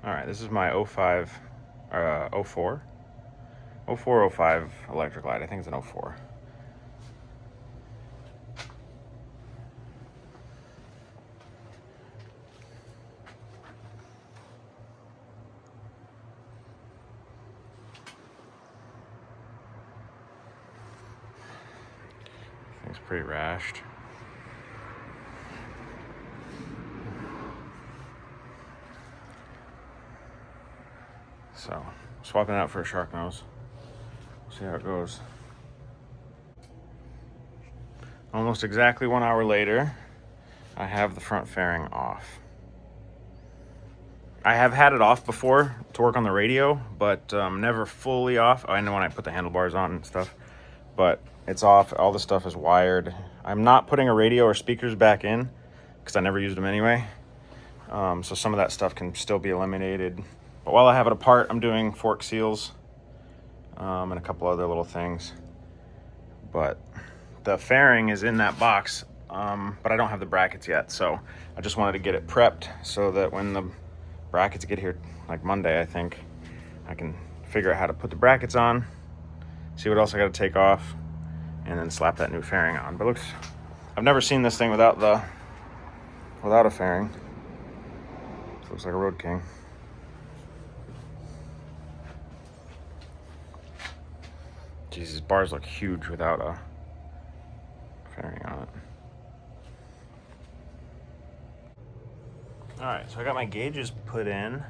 All right, this is my 05, 04, 04, 05 electric light. I think it's an 04. Thing's pretty rashed. So, swapping it out for a shark nose. See how it goes. Almost exactly 1 hour later, I have the front fairing off. I have had it off before to work on the radio, but never fully off. I know when I put the handlebars on and stuff, but it's off. All the stuff is wired. I'm not putting a radio or speakers back in because I never used them anyway. So some of that stuff can still be eliminated. But while I have it apart, I'm doing fork seals and a couple other little things. But the fairing is in that box, but I don't have the brackets yet. So I just wanted to get it prepped so that when the brackets get here, like Monday, I think, I can figure out how to put the brackets on, see what else I got to take off, and then slap that new fairing on. But I've never seen this thing without a fairing. It looks like a Road King. Jeez, these bars look huge without a fairing on it. All right, so I got my gauges put in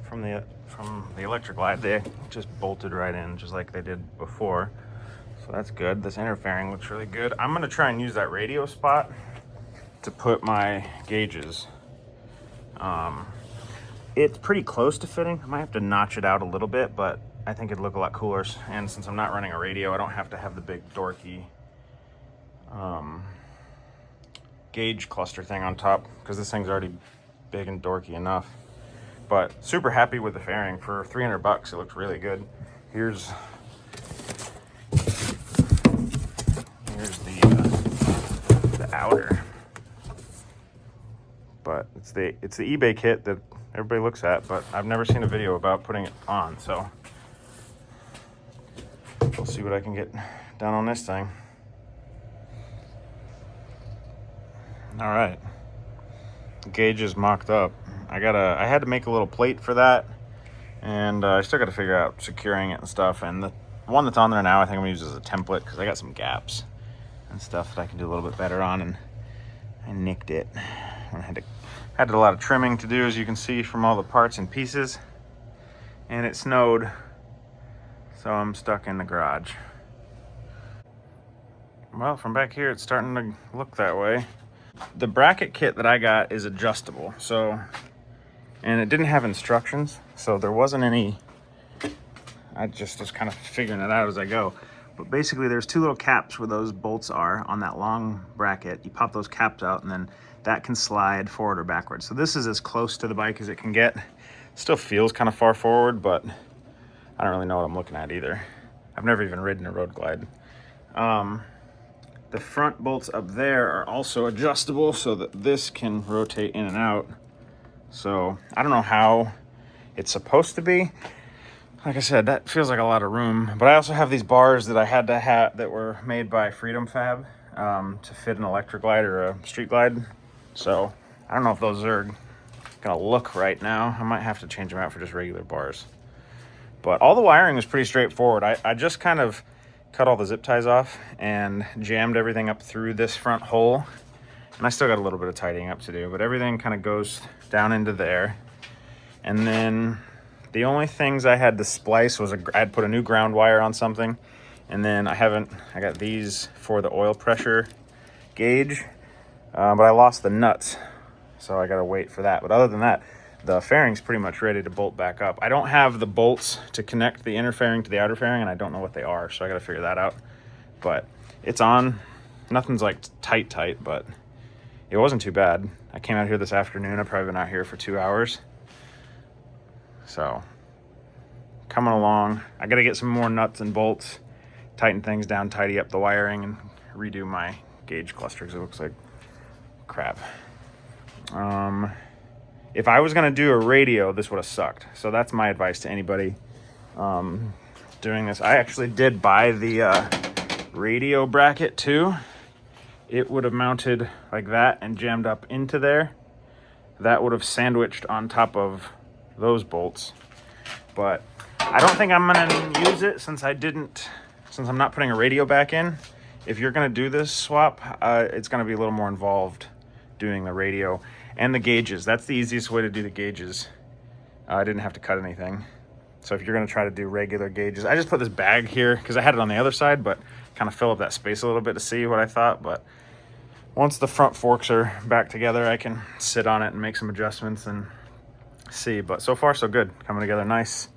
from the electric light. They just bolted right in, just like they did before. So that's good. This inner fairing looks really good. I'm gonna try and use that radio spot to put my gauges. It's pretty close to fitting. I might have to notch it out a little bit, but I think it'd look a lot cooler. And since I'm not running a radio, I don't have to have the big dorky gauge cluster thing on top, because this thing's already big and dorky enough. But super happy with the fairing. For 300 bucks, it looks really good. Here's the outer. But it's the eBay kit that everybody looks at, but I've never seen a video about putting it on, so we'll see what I can get done on this thing. All right, gauge is mocked up. I had to make a little plate for that, and I still got to figure out securing it and stuff. And the one that's on there now, I think I'm gonna use as a template because I got some gaps and stuff that I can do a little bit better on, and I nicked it. I had a lot of trimming to do, as you can see from all the parts and pieces, and it snowed, so I'm stuck in the garage. Well, from back here, it's starting to look that way. The bracket kit that I got is adjustable, and it didn't have instructions, so there wasn't any. I just was kind of figuring it out as I go. But basically, there's two little caps where those bolts are on that long bracket. You pop those caps out, and then that can slide forward or backwards. So this is as close to the bike as it can get. Still feels kind of far forward, but I don't really know what I'm looking at either. I've never even ridden a Road Glide. The front bolts up there are also adjustable so that this can rotate in and out. So I don't know how it's supposed to be. Like I said, that feels like a lot of room. But I also have these bars that I had to have that were made by Freedom Fab to fit an electric glide or a street glide. So I don't know if those are gonna look right now. I might have to change them out for just regular bars. But all the wiring was pretty straightforward. I just kind of cut all the zip ties off and jammed everything up through this front hole. And I still got a little bit of tidying up to do, but everything kind of goes down into there. And then the only things I had to splice was I had put a new ground wire on something. And then I got these for the oil pressure gauge, but I lost the nuts. So I gotta wait for that. But other than that, the fairing's pretty much ready to bolt back up. I don't have the bolts to connect the inner fairing to the outer fairing, and I don't know what they are, so I gotta figure that out. But it's on. Nothing's like tight, but it wasn't too bad. I came out here this afternoon. I've probably been out here for 2 hours. So, coming along. I gotta get some more nuts and bolts, tighten things down, tidy up the wiring, and redo my gauge cluster because it looks like crap. if I was gonna do a radio, this would have sucked. So that's my advice to anybody doing this. I actually did buy the radio bracket too. It would have mounted like that and jammed up into there. That would have sandwiched on top of those bolts. But I don't think I'm gonna use it since I'm not putting a radio back in. If you're gonna do this swap, it's gonna be a little more involved doing the radio and the gauges. That's the easiest way to do the gauges. I didn't have to cut anything. So if you're gonna try to do regular gauges, I just put this bag here because I had it on the other side, but kind of fill up that space a little bit to see what I thought. But once the front forks are back together, I can sit on it and make some adjustments and see. But so far so good, coming together nice.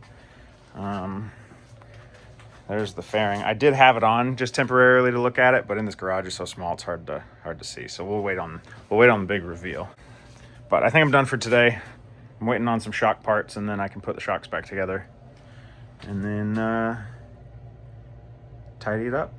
There's the fairing. I did have it on just temporarily to look at it, but in this garage is so small it's hard to see. So we'll wait on the big reveal. But I think I'm done for today. I'm waiting on some shock parts, and then I can put the shocks back together and then tidy it up.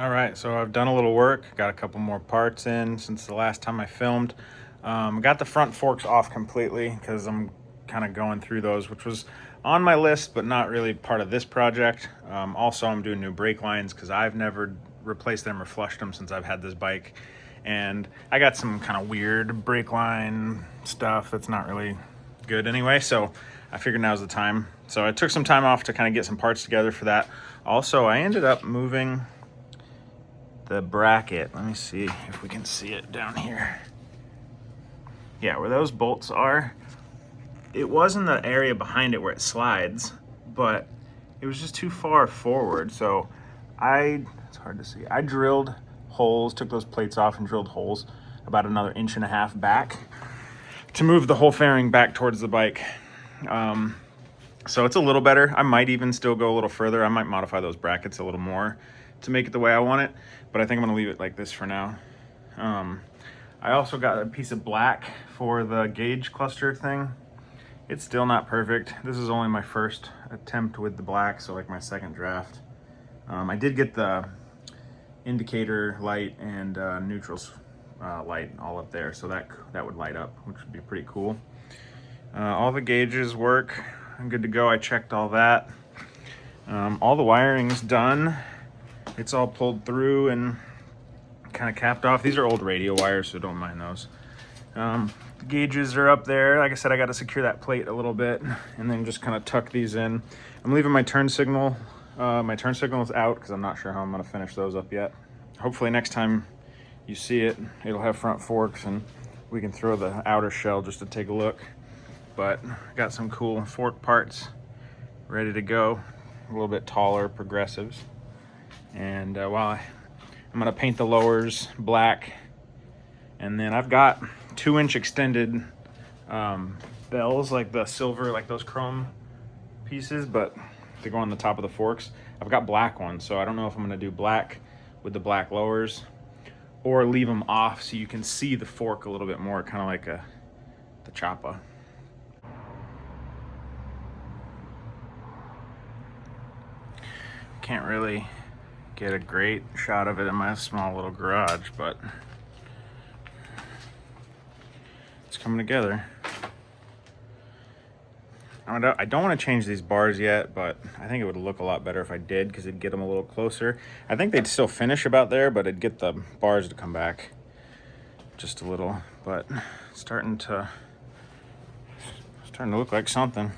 All right, so I've done a little work, got a couple more parts in since the last time I filmed. Got the front forks off completely because I'm kind of going through those, which was on my list, but not really part of this project. Also, I'm doing new brake lines because I've never replaced them or flushed them since I've had this bike. And I got some kind of weird brake line stuff that's not really good anyway, so I figured now's the time. So I took some time off to kind of get some parts together for that. Also, I ended up moving the bracket. Let me see if we can see it down here. Yeah, where those bolts are. It was in the area behind it where it slides, but it was just too far forward. So it's hard to see. I drilled holes, took those plates off and drilled holes about another 1.5 inches back to move the whole fairing back towards the bike. So it's a little better. I might even still go a little further. I might modify those brackets a little more to make it the way I want it, but I think I'm gonna leave it like this for now. I also got a piece of black for the gauge cluster thing. It's still not perfect. This is only my first attempt with the black, so like my second draft. I did get the indicator light and neutrals light all up there, so that would light up, which would be pretty cool. All the gauges work. I'm good to go. I checked all that. All the wiring's done. It's all pulled through and kind of capped off. These are old radio wires, so don't mind those. The gauges are up there. Like I said, I got to secure that plate a little bit and then just kind of tuck these in. I'm leaving my turn signal. My turn signal is out because I'm not sure how I'm going to finish those up yet. Hopefully next time you see it, it'll have front forks and we can throw the outer shell just to take a look. But got some cool fork parts ready to go. A little bit taller progressives. And I'm going to paint the lowers black. And then I've got 2-inch extended bells, like the silver, like those chrome pieces, but to go on the top of the forks. I've got black ones, so I don't know if I'm going to do black with the black lowers or leave them off so you can see the fork a little bit more, kind of like the Choppa. Can't really get a great shot of it in my small little garage, but it's coming together. I don't want to change these bars yet, but I think it would look a lot better if I did because it'd get them a little closer. I think they'd still finish about there, but it'd get the bars to come back just a little. But it's starting to look like something.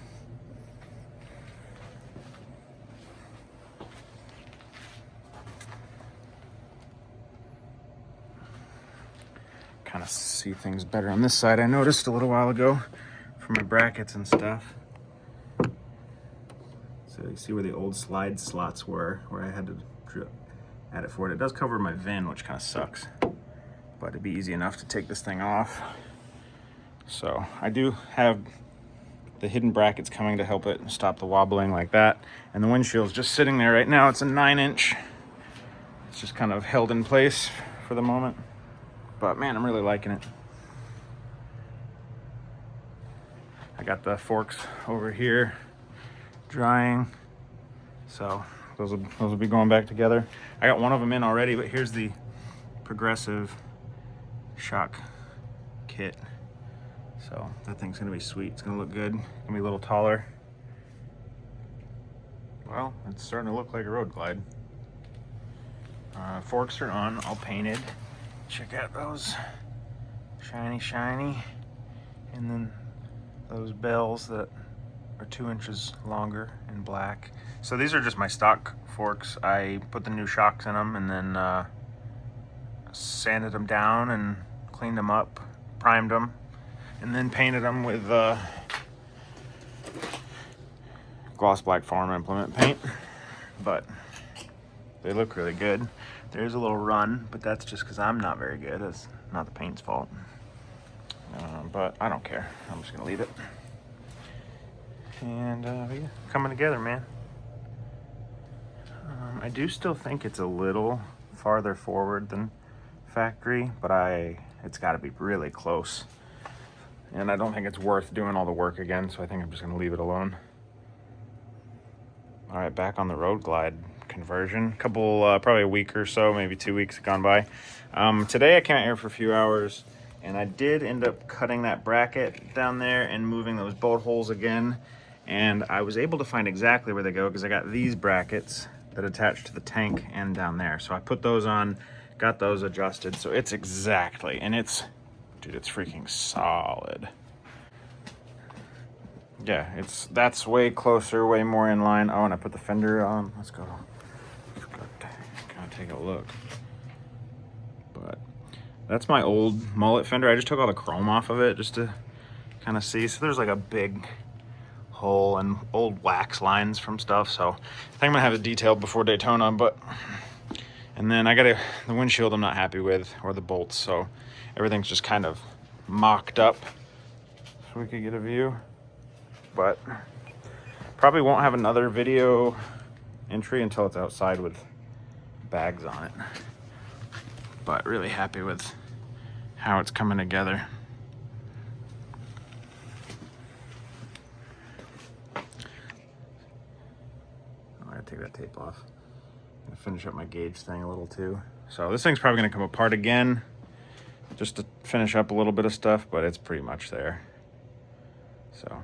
Kind of see things better on this side. I noticed a little while ago for my brackets and stuff. So you see where the old slide slots were, where I had to add it for it. It does cover my VIN, which kind of sucks, but it'd be easy enough to take this thing off. So I do have the hidden brackets coming to help it stop the wobbling like that. And the windshield's just sitting there right now. It's a 9-inch. It's just kind of held in place for the moment. But man, I'm really liking it. I got the forks over here drying, so those will be going back together. I got one of them in already, but here's the progressive shock kit. So that thing's gonna be sweet. It's gonna look good. Gonna be a little taller. Well, it's starting to look like a road glide. Forks are on, all painted. Check out those shiny, shiny. And then those bells that are 2 inches longer in black. So these are just my stock forks. I put the new shocks in them and then sanded them down and cleaned them up, primed them, and then painted them with gloss black farm implement paint. But they look really good. There's a little run, but that's just because I'm not very good. It's not the paint's fault. But I don't care. I'm just gonna leave it. And yeah, coming together, man. I do still think it's a little farther forward than factory, but it's got to be really close. And I don't think it's worth doing all the work again, so I think I'm just gonna leave it alone. All right, back on the road glide conversion. Probably a week or so, maybe 2 weeks gone by. Today I came out here for a few hours, and I did end up cutting that bracket down there and moving those bolt holes again. And I was able to find exactly where they go because I got these brackets that attach to the tank and down there. So I put those on, got those adjusted. So it's exactly, and dude, it's freaking solid. Yeah, that's way closer, way more in line. Oh, and I put the fender on. Let's go. Gotta take a look. But that's my old mullet fender. I just took all the chrome off of it just to kind of see. So there's like a big hole and old wax lines from stuff. So I think I'm gonna have it detailed before Daytona. And then I got the windshield I'm not happy with, or the bolts. So everything's just kind of mocked up so we could get a view. But probably won't have another video entry until it's outside with bags on it. But really happy with how it's coming together. I gotta take that tape off. I'm gonna finish up my gauge thing a little too. So this thing's probably gonna come apart again just to finish up a little bit of stuff, but it's pretty much there. So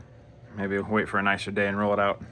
maybe we'll wait for a nicer day and roll it out.